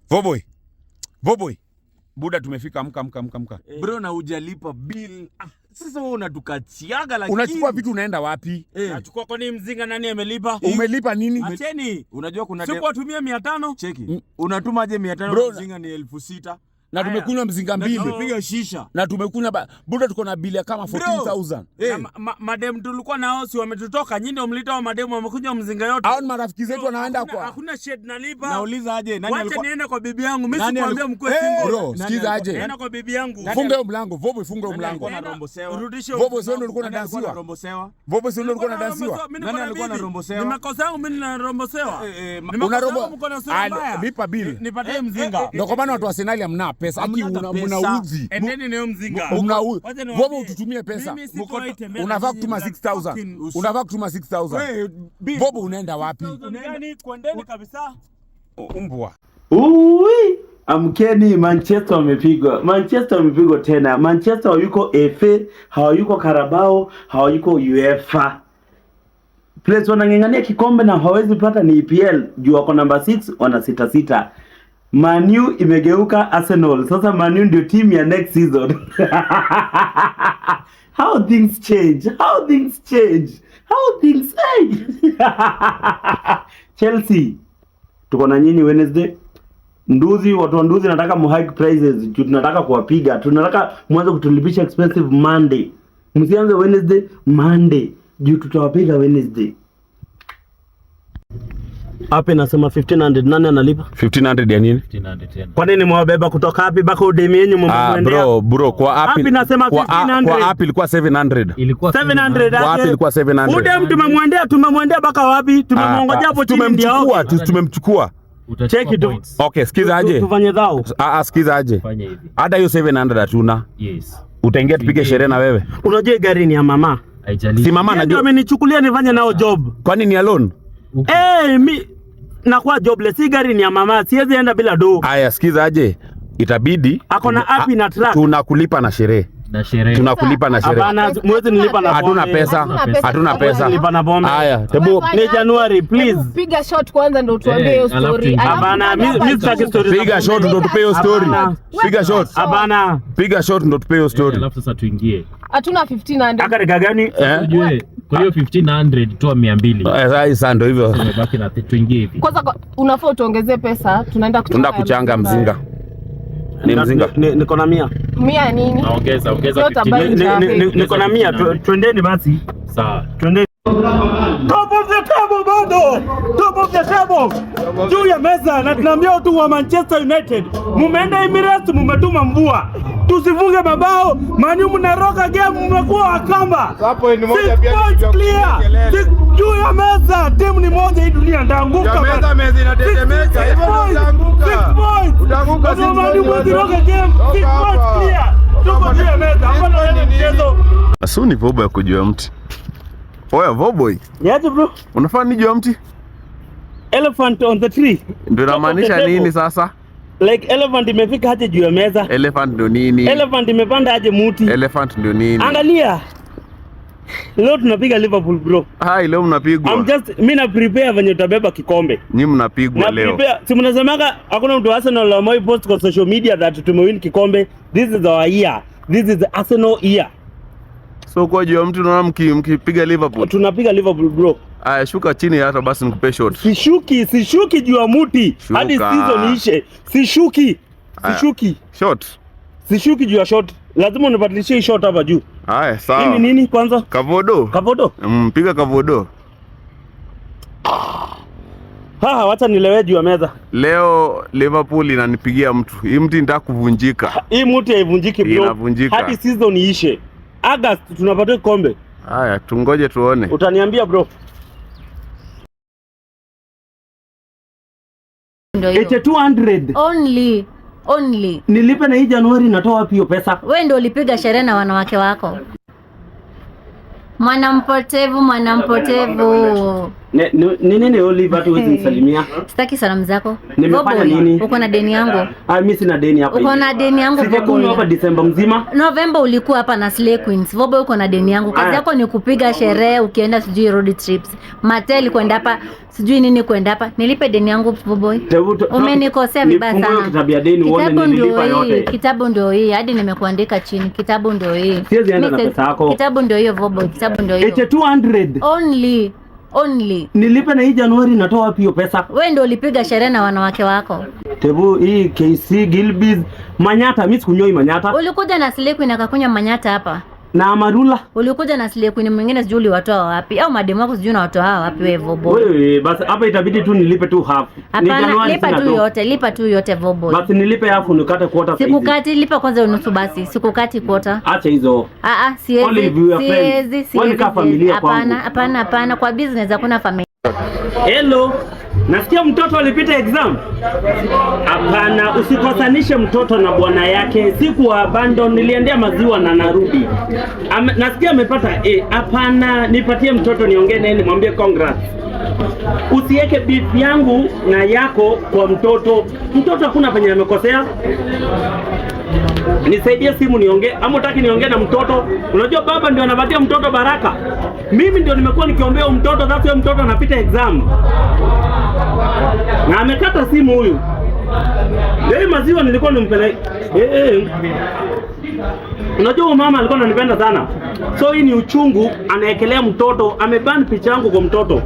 Voboy. Buda tumefika mka. Bro na hujalipa bill. Sasa wewe unatukatiaga lakini. Unachukua vitu unaenda wapi? Nachukua kwa nini mzinga nani amelipa? Umelipa nini? Acheni. Unajua kuna siku watumia 500. Cheki. Unatuma aje 500 mzinga ni 6,000. Na tumekunywa mzinga mbili. Na tumepiga shisha. Na tumekunywa Buda tuko na bili kama 14,000. Madem tulikuwa nao si wametutoka. Nyinyi ndio mlitoa wa madem wamekunywa mzinga yote. Hao ni marafiki zetu wanaenda kwa. Hakuna shade nalipa. Nauliza aje nani alikuwa? Wacha niende kwa bibi yangu. Mimi sikwambia mkwe single. Bro, sikiza aje. Nienda kwa bibi yangu. Funga mlango, Voboy funga mlango. Urudishe. Voboy sio ndio ulikuwa unadasiwa. Voboy sio ndio ulikuwa unadasiwa. Nani alikuwa anarombosewa? Nimekosa yangu mimi ninarombosewa. Lipa bill. Nipatie mzinga. Ndio kwa maana watu wa Arsenal hamna pesa. Aki unauzi. Endeni nayo mzinga. Voboy ututumie pesa. Unafaa kutuma 6,000. Unafaa kutuma 6,000. Voboy unaenda wapi? Unagani kuendeni kabisa. Umbwa. Amkeni, Manchester wamepigwa tena. Manchester hawayuko FA, hawayuko Carabao, hawayuko UEFA. Place wanang'ang'ania kikombe na hawezi pata ni EPL. Juu wako number 6 wana 6-6. Man U imegeuka Arsenal. Sasa Man U ndio team ya next season. How things change. Chelsea. Tuko na nyinyi Wednesday. Watu wa Nduzi nataka mu hike prices. Tunataka kuwapiga. Tunataka mwanzo kutulipisha expensive Monday. Msianze Wednesday, Monday. Juu tutawapiga Wednesday. Hapa nasema 1,500. Nani analipa? 1,500 ya nini? 1,500 tena. Kwa nini mwabeba kutoka wapi mpaka udemi yenu mmemwendea? Bro, kwa app nasema 1,500. Kwa app ilikuwa 700. Ilikuwa 700. Kwa app ilikuwa 700. Udem tumemwendea mpaka wapi? Tumemwongojea hapo chini ndio. Tumemchukua. Check it. Okay, sikiza aje. Tufanye dhao. Sikiza aje. Fanya hivi. Hata hiyo 700 hatuna. Yes. Utaingia tupige sherehe na wewe. Unajua gari ni ya mama. Si mama najua. Ndio amenichukulia nifanye nao job. Kwani ni alone? Mi nakuwa jobless, si gari ni ya mama, siwezi enda bila do. Haya, sikiza aje. Itabidi ako na app na track. Tunakulipa na sherehe. Tunakulipa na sherehe. Hapana, mwezi nilipa na hatuna pesa. Nilipa na bombe. Haya, tebu ni January please. Piga shot kwanza ndio tuambie hiyo story. Hapana, mimi sitaki story. Piga shot ndio tupe hiyo story. Piga shot. Hapana. Piga shot ndio tupe hiyo story. Alafu sasa tuingie. Hatuna 1,500. Akarega gani? Unajue kwa hiyo 1,500 toa 200. Sasa ndio hivyo. Tumebaki na tuingie hivi. Kwanza unafaa tuongezee pesa, tunaenda kuchanga mzinga. Ni mzinga. Niko na 100. 100 nini? Ongeza 15. Niko na 100. Twendeni basi. Sawa. Twendeni. Top of the table bado. Top of the table. Juu ya meza na tunaambia watu wa Manchester United, mumeenda Emirates mumetuma mvua. Tusifunge mabao, Man U mnaroka game mmekuwa wakamba. Hapo ni moja pia clear. Juu ya meza timu ni moja hii dunia ndaanguka. Meza inatetemeka. Hivyo utaanguka. 6 points. Utaanguka 6 Man U mnaroka game. 6 points clear. Tuko juu ya meza. Hapana ni mchezo. Asuni Voboy ya kujua mti. Oya Voboy. Yaje bro? Unafaa ni juu ya mti? Elephant on the tree. Ndio inamaanisha nini sasa? Like elephant imefika hata juu ya meza. Elephant ndio nini? Elephant imepanda aje muti. Elephant ndio nini? Angalia. Leo tunapiga Liverpool bro. Hai, leo mnapigwa. Mimi na prepare venye utabeba kikombe. Nyinyi mnapigwa leo. Prepare. Si mnasemaga hakuna mtu wa Arsenal ambaye post kwa social media that tumewin kikombe. This is our year. This is the Arsenal year. So kwa juu ya mtu unaona mkipiga Liverpool. Tunapiga Liverpool bro. Aya, shuka chini hata basi nikupe shot. Sishuki juu ya muti. Hadi season ishe. Sishuki. Shot. Sishuki juu ya shot. Lazima unibadilishie shot hapa juu. Haya, sawa. Nini kwanza? Kavodo. Piga kavodo. Wacha nilewe juu ya meza. Leo Liverpool inanipigia mtu. Hii mti nitaka kuvunjika. Hii mti haivunjiki bro. Inavunjika. Hadi season ishe. August tunapata kombe. Haya, tungoje tuone. Utaniambia bro. 8200 only. Nilipe na hii Januari natoa wapi hiyo pesa? Wewe ndio ulipiga sherehe na wanawake wako. Mwanampotevu. Nini Olive watu wewe nisalimia? Sitaki salamu zako. Nimefanya nini? Uko na deni yangu. Mimi sina deni hapa. Uko na deni yangu Voboy. Hapa December mzima. November ulikuwa hapa na Slay Queens. Voboy uko na deni yangu. Kazi yako ni kupiga sherehe ukienda sijui road trips. Matel kwenda hapa, sijui nini kwenda hapa. Nilipe deni yangu Voboy. Umenikosea vibaya sana. Nifungue kitabu ya deni uone nililipa yote. Kitabu ndio hii. Hadi nimekuandika chini. Kitabu ndio hii. Siwezi enda na pesa yako. Kitabu ndio hiyo Voboy. Kitabu ndio hiyo. 200. Only. Nilipe na hii Januari natoa wapi hiyo pesa? Wewe ndio ulipiga sherehe na wanawake wako. Tebu hii KC Gilbiz Manyata, mimi sikunyoi Manyata. Ulikuja na Slay Queen akakunya Manyata hapa. Na Amarula. Ulikuja na Slay Queen mwingine sijui uliwatoa wapi au mademu wako sijui unawatoa wapi wewe Voboy. Wewe basi hapa itabidi tu nilipe tu half. Hapana, lipa tu yote Voboy. Basi nilipe half nikate quarter saizi. Sikukati, lipa kwanza nusu basi. Sikukati quarter. Acha hizo. Siwezi. Hapana, kwa business hakuna familia. Hello. Nasikia mtoto alipita exam. Hapana, usikosanishe mtoto na bwana yake. Siku abandon niliendea maziwa na narudi. Nasikia amepata A. Hapana, nipatie mtoto niongee naye nimwambie congrats. Usiweke beef yangu na yako kwa mtoto. Mtoto hakuna penye amekosea. Nisaidie simu niongee, ama utaki niongee na mtoto? Unajua baba ndio anapatia mtoto baraka. Mimi ndio nimekuwa nikiombea mtoto, sasa huyo mtoto anapita exam. Na amekata simu huyu. Leo maziwa nilikuwa nimpeleke. Unajua mama alikuwa ananipenda sana. So hii ni uchungu, anaekelea mtoto, ameban picha yangu kwa mtoto.